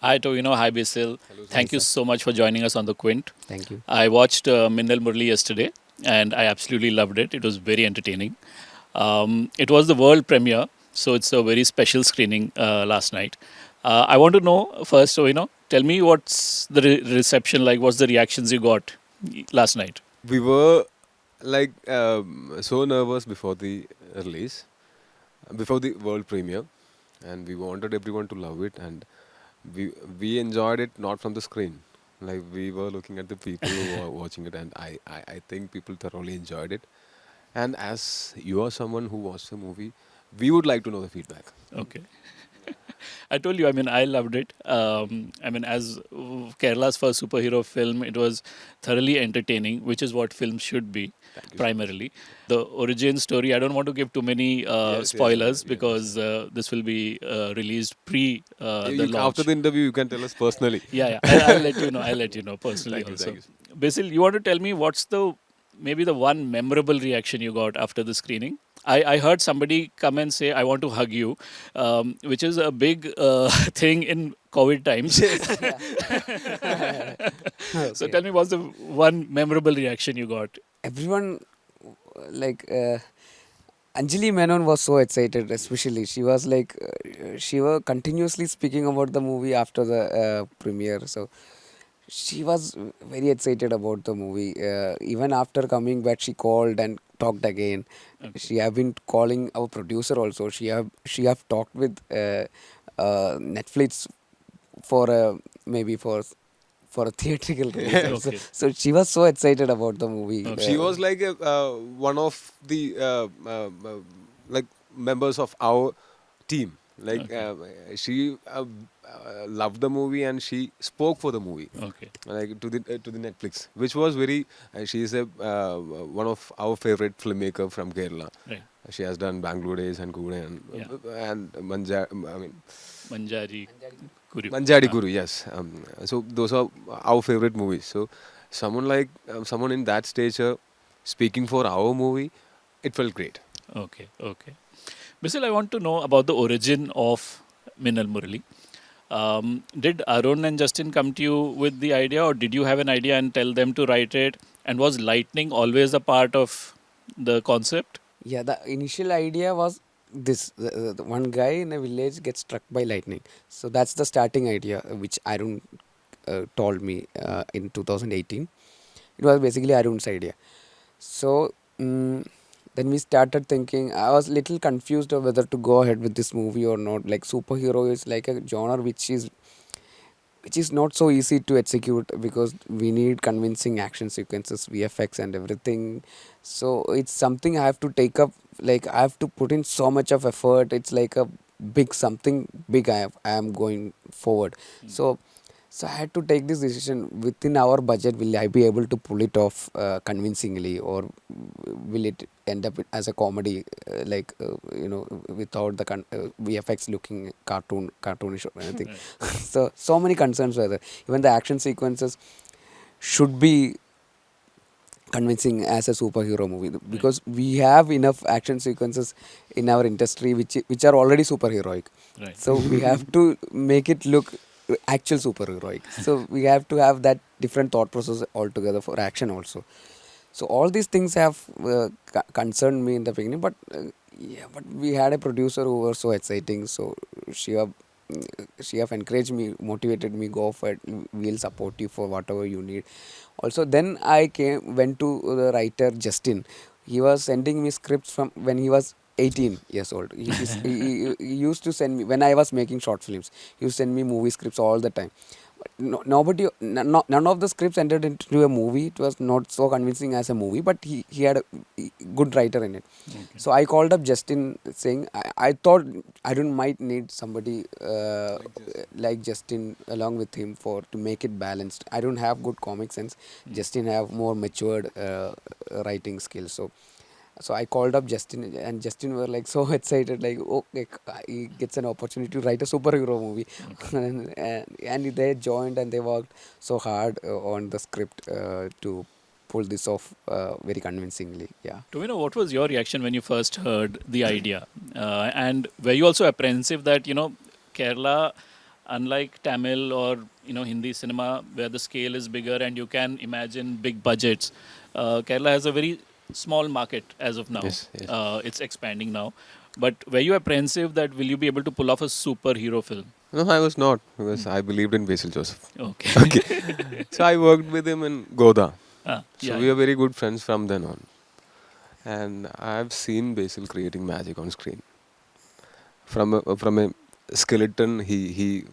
Hi, Tovino. Hi, Basil. Hi, Thank you sir. so much for joining us on The Quint. Thank you. I watched Minnal Murli yesterday and I absolutely loved it. It was very entertaining. It was the world premiere, so it's a very special screening last night. I want to know first, tell me what's the reception like? What's the reactions you got last night? We were so nervous before the release, before the world premiere, and we wanted everyone to love it, and we we enjoyed it not from the screen. Like we were looking at the people who were watching it, and I think people thoroughly enjoyed it. And as you are someone who watched the movie, we would like to know the feedback. Okay. I told you, I loved it. As Kerala's first superhero film, it was thoroughly entertaining, which is what films should be Thank you so much. primarily. The origin story, I don't want to give too many Yes, yes, spoilers yes. because this will be released pre the After launch. the interview, you can tell us personally. Yeah, yeah. I'll let you know. I'll let you know personally Thank you, thank also. you. Basil, you want to tell me what's the maybe the one memorable reaction you got after the screening? I heard somebody come and say, I want to hug you, which is a big thing in COVID times. Yes. Yeah. So Okay. tell me, what's the one memorable reaction you got? Everyone, like Anjali Menon was so excited, especially. She was she was continuously speaking about the movie after the premiere. So she was very excited about the movie. Even after coming back, she called and talked again. Okay. She have been calling our producer also. She have talked with Netflix for maybe for a theatrical release also. Okay. So she was so excited about the movie. Okay. She was like one of the like members of our team. Like Okay. she loved the movie and she spoke for the movie, Okay. like to the Netflix, which was very. She is a one of our favorite filmmaker from Kerala. Right. She has done Bangalore Days and Kude Yeah. and Manja. I mean Manjari Kuru. Manjari Ah, Guru. Yes. So those are our favorite movies. So someone like someone in that stature speaking for our movie, it felt great. okay. Okay. Basil, I want to know about the origin of Minal Murali. Did Arun and Justin come to you with the idea, or did you have an idea and tell them to write it? And was lightning always a part of the concept? Yeah, the initial idea was this: the one guy in a village gets struck by lightning. So that's the starting idea, which Arun told me in 2018. It was basically Arun's idea. So then we started thinking. I was little confused of whether to go ahead with this movie or not. Like superhero is like a genre which is not so easy to execute because we need convincing action sequences, VFX, and everything. So it's something I have to take up. Like I have to put in so much of effort. It's like a big something big. I am going forward. So so I had to take this decision within our budget. Will I be able to pull it off convincingly, or will it end up as a comedy, without the VFX looking cartoonish or anything? Right. So many concerns were there. Even the action sequences should be convincing as a superhero movie, Right. because we have enough action sequences in our industry which are already superheroic. Right. So we have to make it look actual superheroic. So we have to have that different thought process altogether for action also. So all these things have concerned me in the beginning, but yeah, but we had a producer who was so exciting. So she have she have encouraged me, motivated me, go for it. We'll support you for whatever you need. Also, then I went to the writer Justin. He was sending me scripts from when he was 18 years old. He used to send me when I was making short films. He used to send me movie scripts all the time. No, none of the scripts entered into a movie. It was not so convincing as a movie, but he had a good writer in it. Okay. So I called up Justin, saying I thought I don't might need somebody Like Justin. like Justin along with him for to make it balanced. I don't have good comic sense. Justin have more matured writing skills. So I called up Justin, and Justin were like so excited, like okay, he gets an opportunity to write a superhero movie. Okay. And they joined and they worked so hard on the script to pull this off very convincingly. Yeah. Do you know what was your reaction when you first heard the idea? And were you also apprehensive that, Kerala Unlike Tamil or Hindi cinema, where the scale is bigger and you can imagine big budgets, Kerala has a very small market as of now. Yes, yes. It's expanding now. But were you apprehensive that will you be able to pull off a superhero film? No, I was not because I believed in Basil Joseph. Okay. Okay. So I worked with him in Goda. So Yeah, we yeah. are very good friends from then on. And I've seen Basil creating magic on screen. From a skeleton, he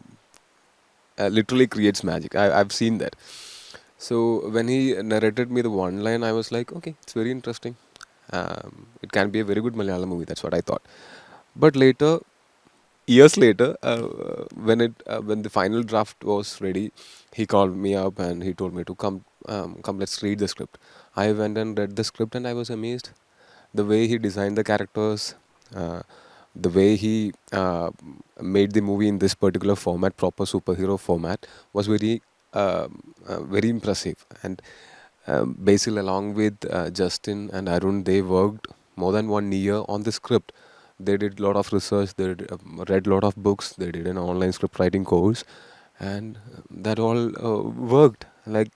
literally creates magic. I've seen that. So when he narrated me the one line, I was like, okay, it's very interesting. It can be a very good Malayalam movie. That's what I thought. But later, years later, when the final draft was ready, he called me up and he told me to come, let's read the script. I went and read the script and I was amazed. The way he designed the characters, uh, the way he made the movie in this particular format, proper superhero format, was very impressive. And Basil, along with Justin and Arun, they worked more than 1 year on the script. They did a lot of research. They read a lot of books. They did an online script writing course, and that all worked. Like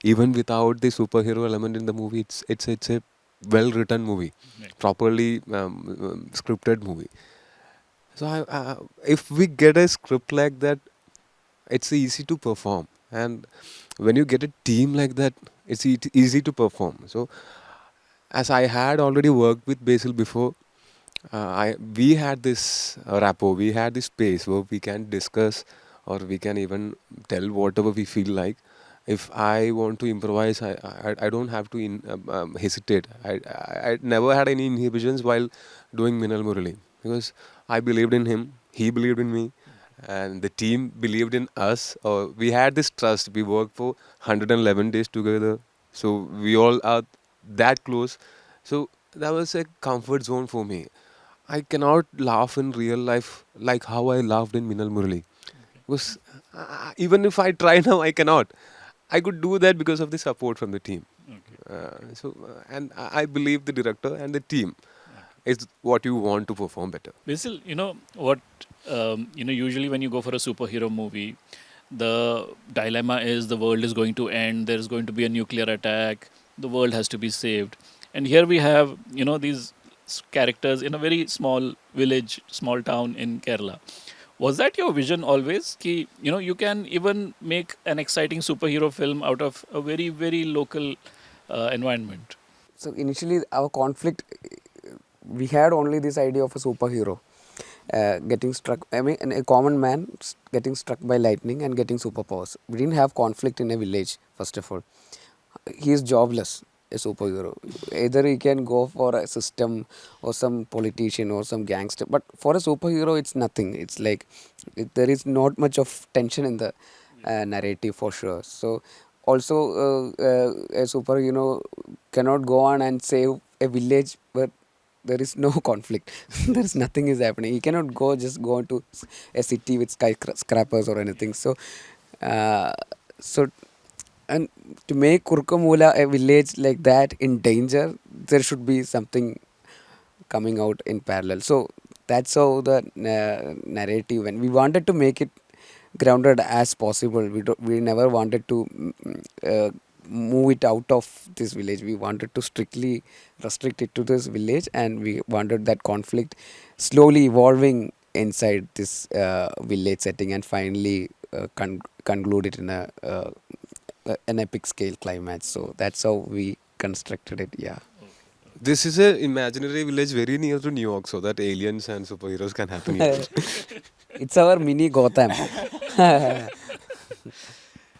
even without the superhero element in the movie, it's a well written movie, Right. properly scripted movie. So if we get a script like that, it's easy to perform. And when you get a team like that, it's easy to perform. So as I had already worked with Basil before, we had this rapport, we had this space where we can discuss or we can even tell whatever we feel like. If I want to improvise, I don't have to hesitate. I never had any inhibitions while doing Minal Murali because I believed in him, he believed in me, and the team believed in us. We had this trust. We worked for 111 days together, so we all are that close. So that was a comfort zone for me. I cannot laugh in real life like how I laughed in Minal Murali. Because even if I try now, I cannot. I could do that because of the support from the team. Okay. And I believe the director and the team is what you want to perform better. Basil, what, usually when you go for a superhero movie, the dilemma is the world is going to end, there's going to be a nuclear attack, the world has to be saved. And here we have, these characters in a very small village, small town in Kerala. Was that your vision always? Ki, you can even make an exciting superhero film out of a very, very local environment. So initially, our conflict, we had only this idea of a superhero getting struck. I mean, a common man getting struck by lightning and getting superpowers. We didn't have conflict in a village. First of all, he is jobless. A superhero. Either he can go for a system or some politician or some gangster. But for a superhero, it's nothing. It's like there is not much of tension in the narrative for sure. So also a superhero cannot go on and save a village where there is no conflict. There is nothing is happening. He cannot go to a city with skyscrapers or anything. Uh, so and to make Kurkamula a village like that in danger, there should be something coming out in parallel. So that's how the narrative, and we wanted to make it grounded as possible. We never wanted to move it out of this village. We wanted to strictly restrict it to this village, and we wanted that conflict slowly evolving inside this village setting, and finally conclude it in an epic scale climax. So that's how we constructed it. Yeah. This is a imaginary village very near to New York, so that aliens and superheroes can happen here also. It's our mini Gotham.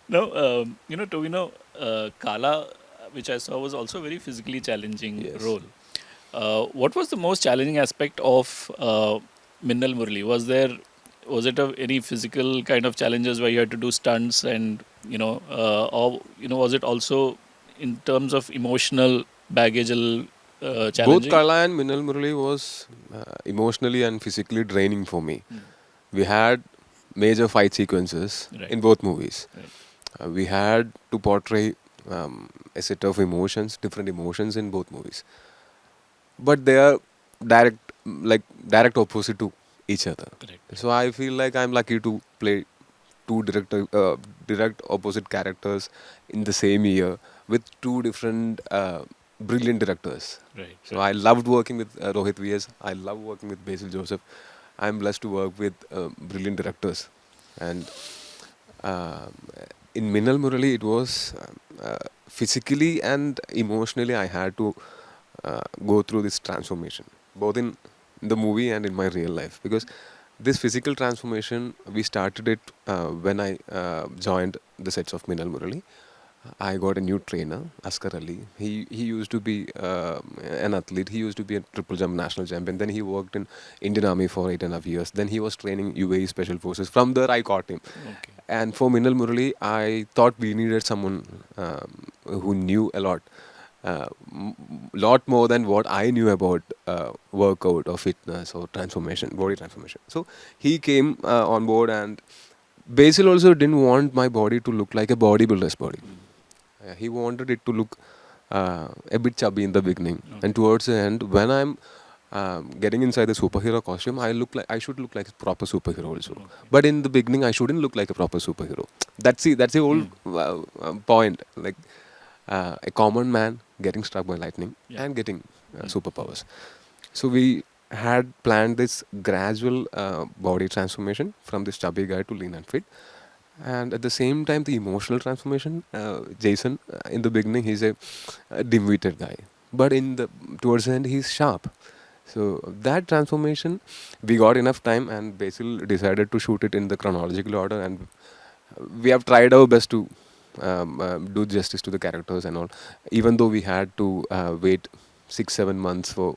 No, Tovino, Kala, which I saw, was also a very physically challenging Yes. role. What was the most challenging aspect of Minnal Murli? Was it any physical kind of challenges where you had to do stunts and or was it also in terms of emotional baggage a little Both challenging? Kala and Minal Murali was emotionally and physically draining for me. We had major fight sequences Right, in both movies. right, We had to portray a set of emotions, different emotions in both movies. But they are direct, like direct opposite to each other. correct. So I feel like I'm lucky to play two direct opposite characters in the same year with two different brilliant directors. Right. So I loved working with Rohit VS. I love working with Basil Joseph. I'm blessed to work with brilliant directors. And um, in Minal Murali, it was physically and emotionally, I had to go through this transformation, both in the movie and in my real life. Because this physical transformation, we started it when I joined the sets of Minal Murali. I got a new trainer, Askar Ali. He used to be an athlete. He used to be a triple jump national champion. Then he worked in Indian Army for 8.5 years. Then he was training UAE Special Forces. From there, I caught him. Okay. And for Minal Murali, I thought we needed someone who knew a lot more than what I knew about workout or fitness or transformation, body transformation. So he came on board, and Basil also didn't want my body to look like a bodybuilder's body. He wanted it to look a bit chubby in the beginning, and towards the end, when I'm getting inside the superhero costume, I should look like a proper superhero also. But in the beginning, I shouldn't look like a proper superhero. That's the whole point. Like a common man getting struck by lightning Yeah. and getting superpowers. So we had planned this gradual body transformation from this chubby guy to lean and fit. And at the same time, the emotional transformation. Jason, in the beginning, he's a dim-witted guy, but in the towards the end, he's sharp. So that transformation, we got enough time, and Basil decided to shoot it in the chronological order, and we have tried our best to do justice to the characters and all. Even though we had to wait 6-7 months for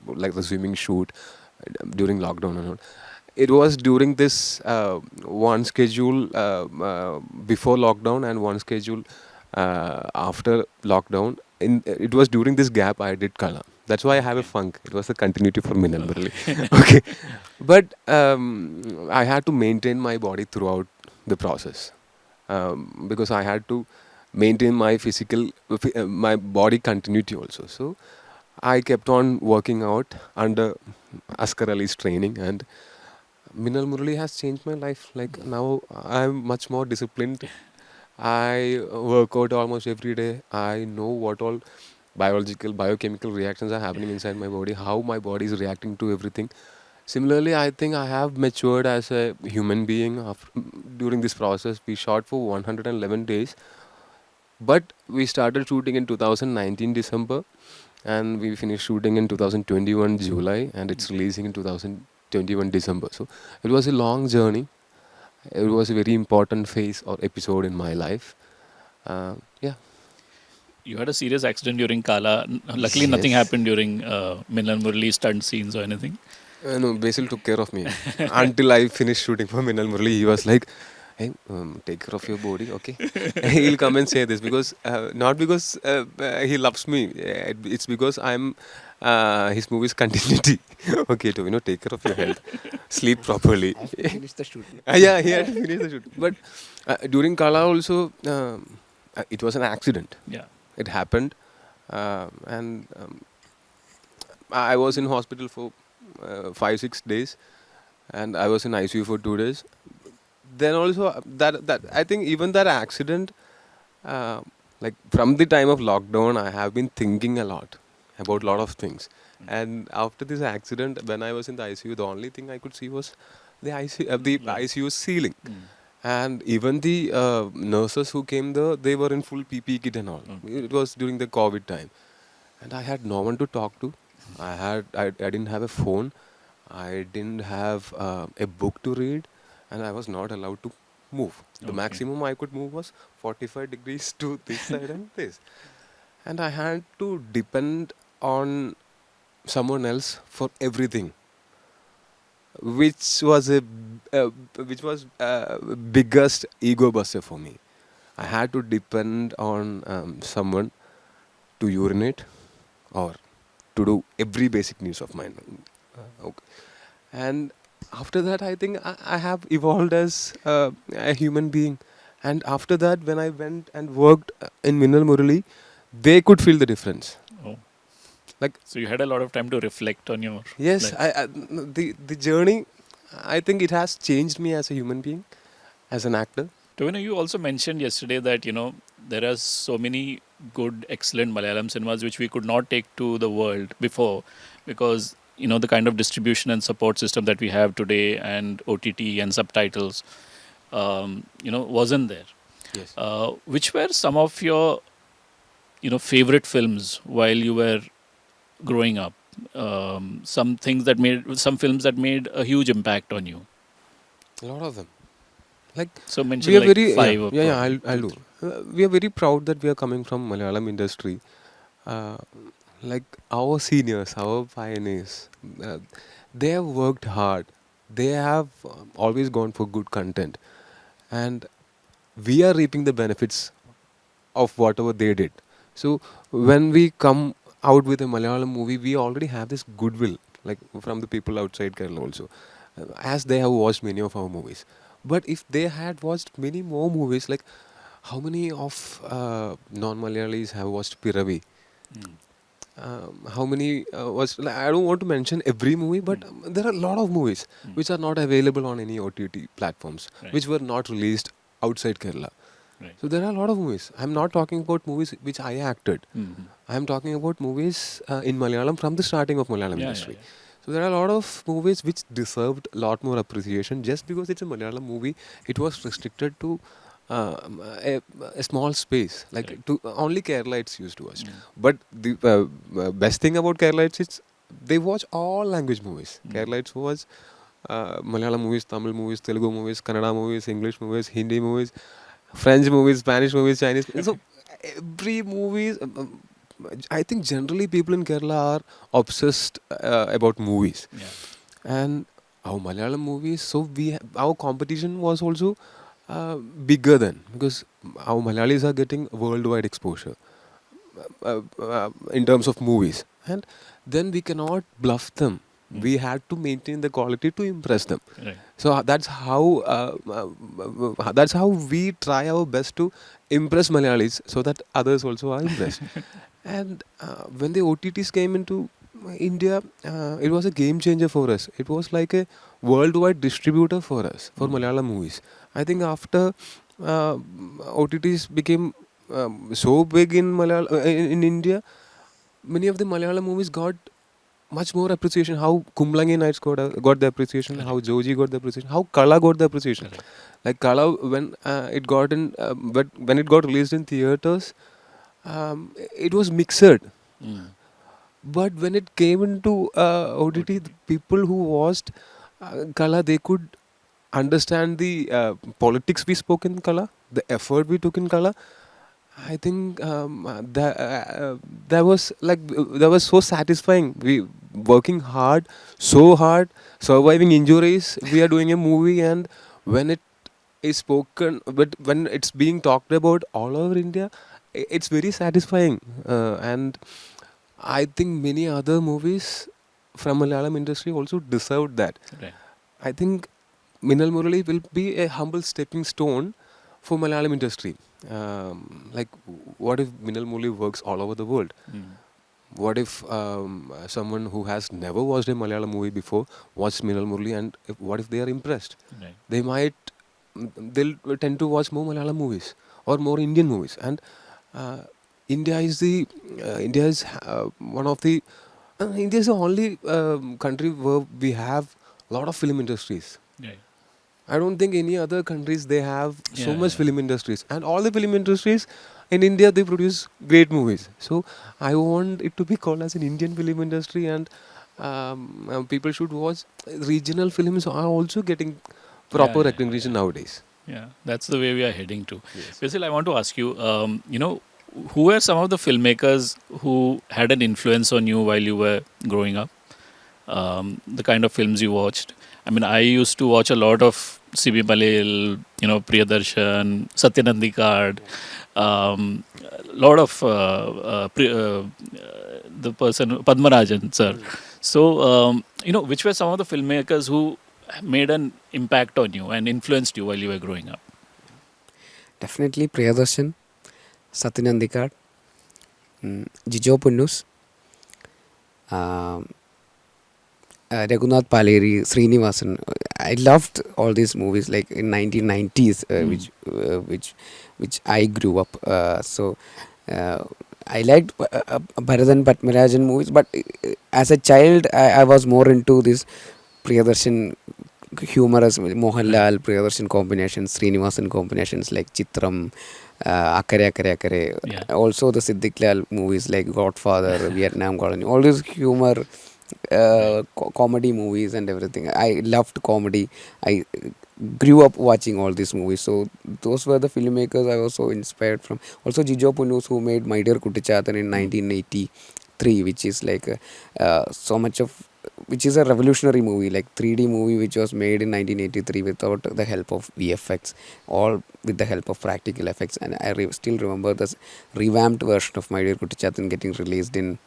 like the swimming shoot during lockdown and all. It was during this one schedule before lockdown and one schedule after lockdown. It was during this gap I did Kala. That's why I have a funk. It was a continuity for Minal Murali. Okay, but I had to maintain my body throughout the process because I had to maintain my my body continuity also. So I kept on working out under Askar Ali's training, and Minal Murali has changed my life. Like now, I'm much more disciplined. I work out almost every day. I know what all biochemical reactions are happening inside my body, how my body is reacting to everything. Similarly, I think I have matured as a human being during this process. We shot for 111 days, but we started shooting in 2019 December, and we finished shooting in 2021 July, and it's releasing in 2021 December. So it was a long journey. It was a very important phase or episode in my life. Yeah. You had a serious accident during Kala. Luckily, nothing Yes. happened during Milan Murali stunt scenes or anything. No, Basil took care of me until I finished shooting for Minal Murali. He was like, "Hey, take care of your body, okay?" He'll come and say this because not because he loves me. It's because I'm his movie's continuity. Okay, to take care of your health, sleep properly. I have to finish the shoot. Yeah, he had to finish the shoot. But during Kala also, it was an accident. Yeah. It happened, and I was in hospital for 5-6 days, and I was in ICU for 2 days. Then also that I think even that accident, uh, like from the time of lockdown, I have been thinking a lot about a lot of things. And after this accident, when I was in the ICU, the only thing I could see was the ICU ceiling. And even the nurses who came there, they were in full PPE kit and all. It was during the COVID time, and I had no one to talk to. I didn't have a phone. I didn't have a book to read, and I was not allowed to move. The Okay. maximum I could move was 45 degrees to this side and this, and I had to depend on someone else for everything, which was uh, biggest ego buster for me. I had to depend on someone to urinate or to do every basic needs of mine. Okay. And after that, I think I have evolved as a human being. And after that, when I went and worked in Minal Murali, they could feel the difference. Oh. Like, So you had a lot of time to reflect on your yes, life. the journey, I think it has changed me as a human being. as an actor. Tovino, you also mentioned yesterday that there are so many good, excellent Malayalam cinemas which we could not take to the world before because the kind of distribution and support system that we have today and OTT and subtitles, wasn't there. Yes. Which were some of your favorite films while you were growing up? Some films that made a huge impact on you. A lot of them. Like So we mention are like very five or I'll probably I'll two, do. three. We are very proud that we are coming from Malayalam industry. Uh, like our seniors, our pioneers, uh, they have worked hard. They have always gone for good content, and we are reaping the benefits of whatever they did. So when we come out with a Malayalam movie, we already have this goodwill, like from the people outside Kerala also, as they have watched many of our movies. But if they had watched many more movies, like how many of non-Malayalis have watched Piravi? Mm. How many was like, I don't want to mention every movie, but there are a lot of movies Mm. which are not available on any OTT platforms, Right. which were not released outside Kerala. Right. So there are a lot of movies. I'm not talking about movies which I acted. Mhm. I'm talking about movies in Malayalam from the starting of Malayalam Yeah, yeah, industry. yeah. So there are a lot of movies which deserved a lot more appreciation. Just because it's a Malayalam movie, it was restricted to a small space. Like Correct. to only Keralites used to watch. Mm. But the best thing about Keralites is they watch all language movies. Mm. Keralites watch Malayalam movies, Tamil movies, Telugu movies, Kannada movies, English movies, Hindi movies, French movies, Spanish movies, Chinese. So every movies. I think generally people in Kerala are obsessed about movies, Yeah. and our Malayalam movies. So our competition was also bigger then because our Malayalis are getting worldwide exposure in terms of movies, and then we cannot bluff them. Mm. We had to maintain the quality to impress them. Right. So that's how we try our best to impress Malayalis, so that others also are impressed. And when the OTTs came into India, it was a game changer for us. It was like a worldwide distributor for us for Mm. Malayalam movies. I think after OTTs became so big in in India, many of the Malayalam movies got much more appreciation. How Kumblangi Nights got the appreciation, how Correct. Joji got the appreciation, how Kala got the appreciation. Correct. Like Kala, when it got in, but when it got released in theaters, it was mixed. Mm. But when it came into OTT, the OTT. people who watched Kala, they could understand the politics we spoke in Kala, the effort we took in Kala. I think that was that was so satisfying. We working hard, so hard, surviving injuries. We are doing a movie, and when it is spoken, but when it's being talked about all over India, it's very satisfying. And I think many other movies from Malayalam industry also deserved that. Right. I think Minal Murali will be a humble stepping stone for Malayalam industry. Like, what if Minal Murali works all over the world? Mm. What if someone who has never watched a Malayalam movie before watches Minal Murali, and what if they are impressed? Right. They might, they'll tend to watch more Malayalam movies or more Indian movies. And uh, India is one of the India is the only country where we have a lot of film industries. Right. I don't think any other countries they have so Yeah. much Yeah. film industries, and all the film industries in India they produce great movies. So I want it to be called as an Indian film industry, and people should watch. Regional films are also getting Yeah. proper Yeah. recognition Yeah. nowadays. Yeah. That's the way we are heading to. Yes. Basil, I want to ask you. Who were some of the filmmakers who had an influence on you while you were growing up? The kind of films you watched. I mean, I used to watch a lot of C.B. Malil, Priyadarshan, Satyanandikard, a lot of the person, Padmarajan, sir. So, which were some of the filmmakers who made an impact on you and influenced you while you were growing up? Definitely Priyadarshan, Satyanandikad, Jijo Punnus, Raghunath Paleri, Srinivasan. I loved all these movies like in 1990s, which I grew up. Uh, I liked Bharathan Patmarajan movies, but as a child, I was more into this Priyadarshan humorous Mohanlal Priyadarshan combinations, Srinivasan combinations like Chitram, Akare Akare Akare. Yeah. Also the Siddiq Lal movies like Godfather, Vietnam Colony. All these humor, Right. comedy movies and everything. I loved comedy. I grew up watching all these movies. So those were the filmmakers I was so inspired from. Also Jijo Punus, who made My Dear Kuttichatan in 1983, which is like so much of, which is a revolutionary movie, like 3D movie, which was made in 1983 without the help of VFX, all with the help of practical effects. And I still remember this revamped version of My Dear Kuttichatan getting released in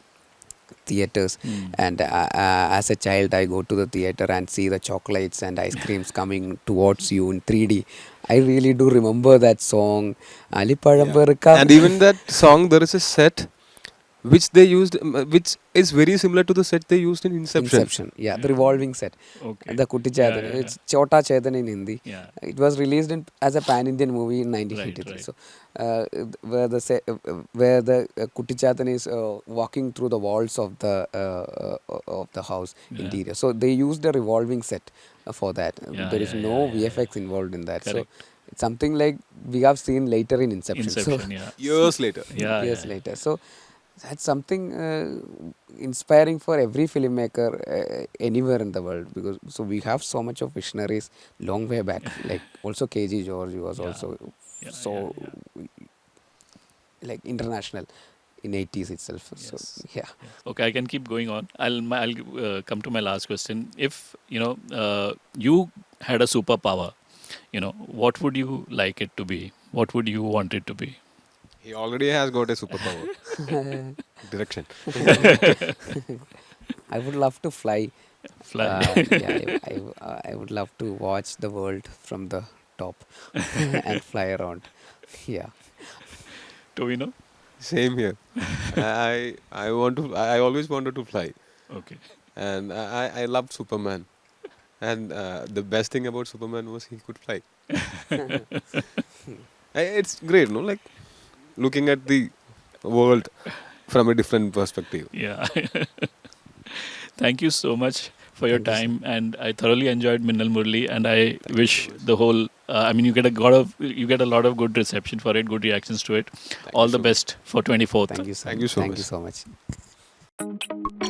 theaters. Mm. And as a child, I go to the theater and see the chocolates and ice creams coming towards you in 3D. I really do remember that song, Alipazham Yeah. Perukam. And even that song, there is a set which they used, which is very similar to the set they used in Inception. Inception, yeah, the revolving set. Okay. The Kutti Yeah, Chaitan, yeah, it's Chota Chaitan in Hindi. yeah. It was released as a pan-Indian movie in Right, 1983. right. So, where the Kutti Chaitan is walking through the walls of the house Yeah. interior. So they used a revolving set for that. Yeah, There is yeah, no yeah, yeah, VFX yeah. involved in that. So Correct. it's something like we have seen later in Inception. So Inception, yeah. Years later. Yeah, years yeah, later. So that's something inspiring for every filmmaker anywhere in the world, because so we have so much of visionaries long way back, like also KG George was yeah. also Yeah, so yeah, like international in 80s itself. yeah. So Yes. yeah. Yes. Okay, I can keep going on. I'll come to my last question. If you had a superpower, what would you like it to be? What would you want it to be? He already has got a superpower. Direction. I would love to fly. Fly. Yeah, I would love to watch the world from the top and fly around. Yeah. Do we know? Same here. I want to. I always wanted to fly, Okay. and I loved Superman. And the best thing about Superman was he could fly. It's great, no? Like looking at the world from a different perspective. Yeah. Thank you so much for your Thank you, sir. time, and I thoroughly enjoyed Minnal Murli, and I Thank you wish so much. the whole. You get a lot of good reception for it, good reactions to it. Thank All you the so much. best for 24th. Thank you, sir. Thank you so Thank much. you so much.